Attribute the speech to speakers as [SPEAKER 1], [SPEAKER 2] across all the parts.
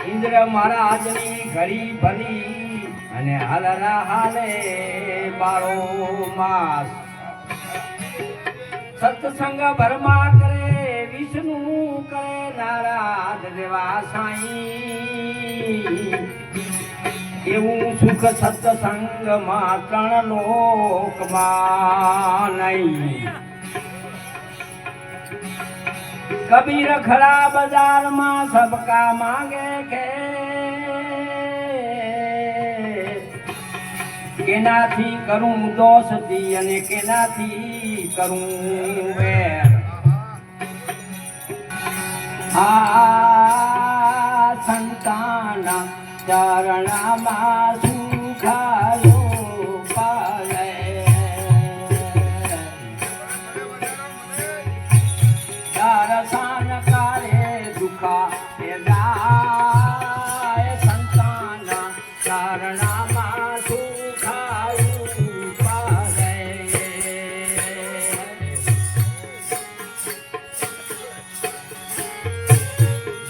[SPEAKER 1] ઇન્દ્ર મહારાજની ઘડી ભરી અને હાલરા હાલે 12 માસ સત્સંગ ભરમા કરે વિષ્ણુ કરે નારાજ દેવા સાઈ એવું સુખ સત્સંગમાં 3 લોકમાં નહીં. કબીર ખડા બજારમાં સબકા માંગે કે કેનાથી કરું દોસ્તી અને કેનાથી કરું વેર. આ સંતાના ચરણમાં સુખાયો પાલે દર્શન કરે દુખા એ જાય સંતાના ચરણમાં સુખાયું પાલે.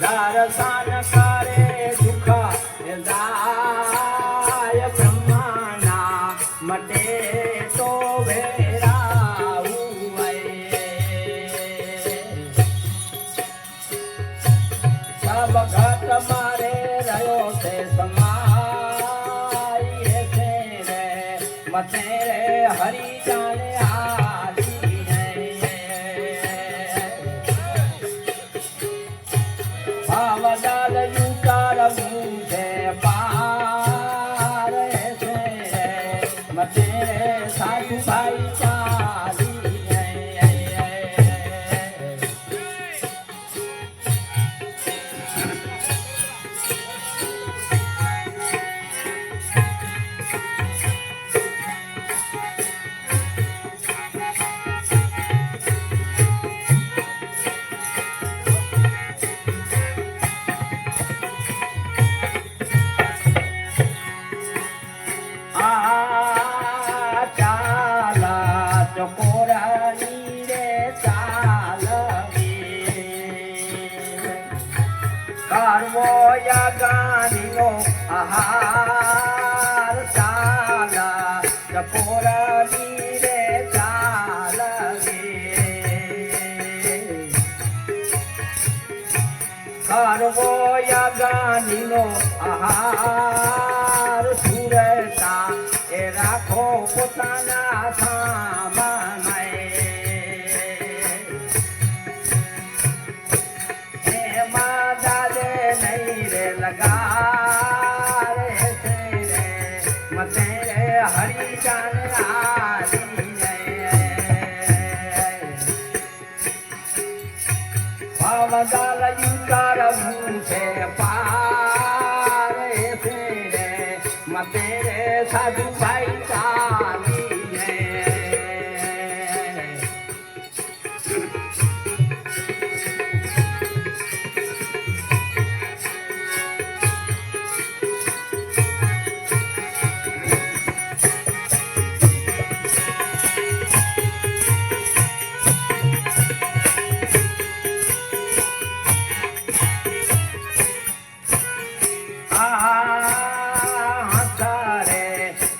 [SPEAKER 1] દર્શન કરે દુખા એ જાય બ્રહ્માના મટે તો ભગત મારે રહ્યો છે સમાય છે રે મતે રે હરી જાણે આલી ભાવદાલ યુકાર છે પાર છે રે મતે રે સાધુ ભાઈ ચાલી. ગાંધીનો આહાર ચાલા ચકોરાની રે ચાલવે કરવો યા ગાંધીનો આહાર સુરતા એ રાખો પોતાના સામાન લગા રે છે રે મતે રે હરી જાન ભાવદાલ યુકાર છે પાર છે રે મતે રે સાધુ ભાઈ ચાલી.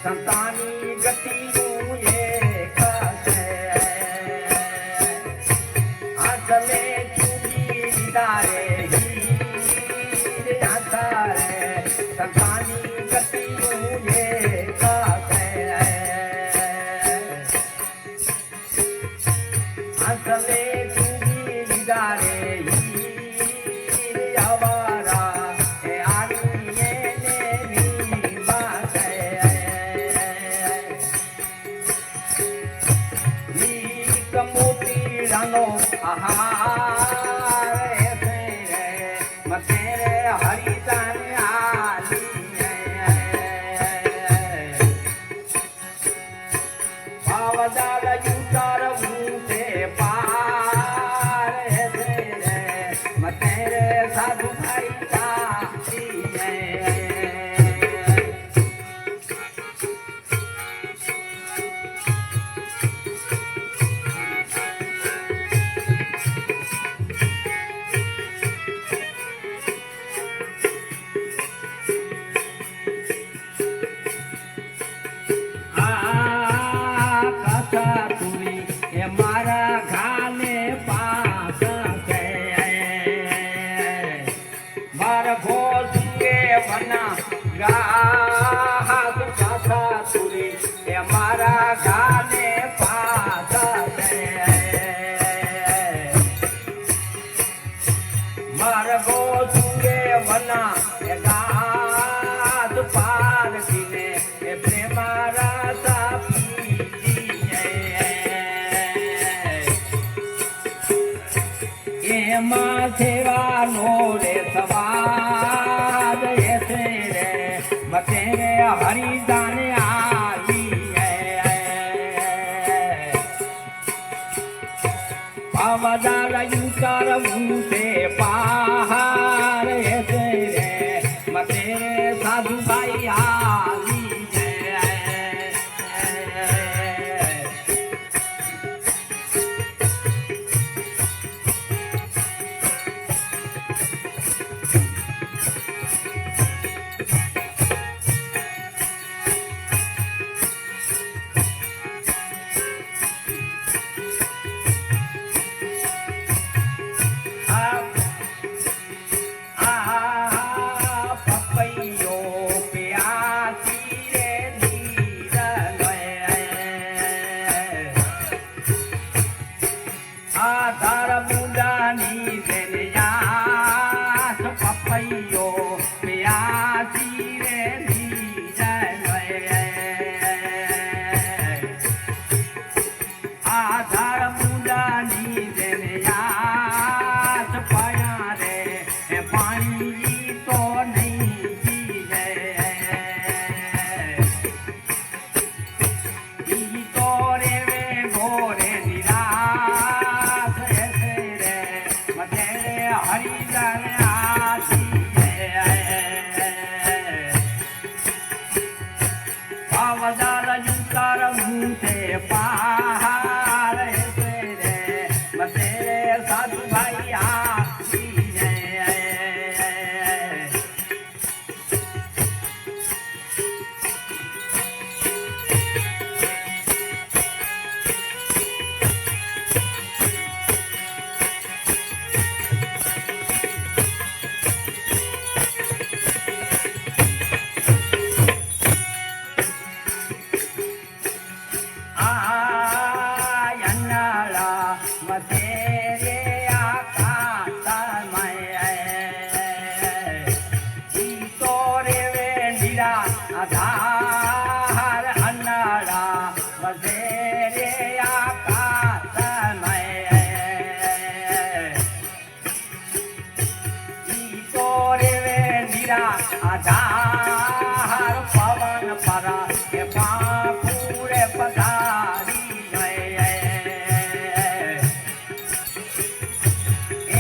[SPEAKER 1] સંતાની ગતિનું એક છે આંચલે ચૂકી દીધા રે સંતાની ગતિનું એક છે આંચલે ચૂકી દીધા રે આહાર છે રે મતે રે હરી જાને આલી ભાવદાલ રે સાધુ ભાઈ ચાલી મારા ગાને પાછા માર્ગો સુગે વના ગાત પારખીને પ્રેમારા સાપી એમાં સેવાનો રે સવાદ એસે રે મતે રે હરિદાને Avadala yukara mute pahar ese re matere sadhu bhai ali આધાર પવન પરા કે પાપુરે પધારી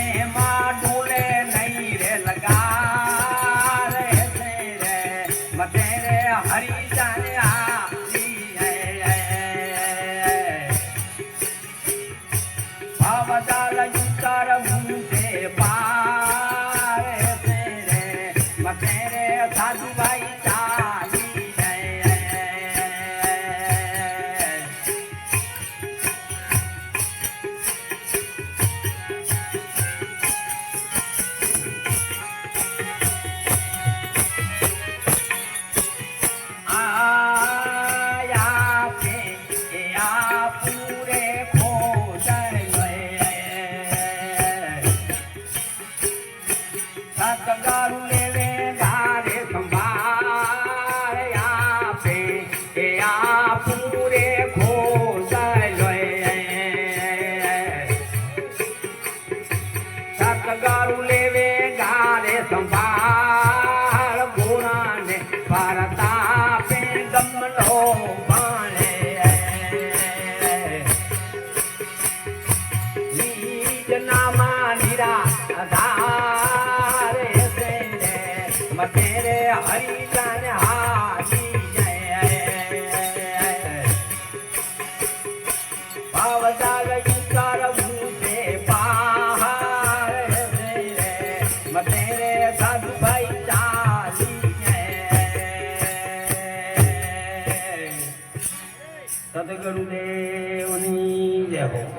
[SPEAKER 1] એમાં ડોલે નહીં રે લગા રે મતે રે હરી જાને ભવદાલ યુતર મુંતે સાધુ ભાઈ ચાલી આયા કે આ પૂરે સતગારું લેવે ગારે સંભાળ આપે એ આ પૂરે સતગારું લેવે ગારે સંભાળ ગુણાને ભારતાપે ગમનો માણે નીજ નામા નિરા ગુરુદેવની જય હો.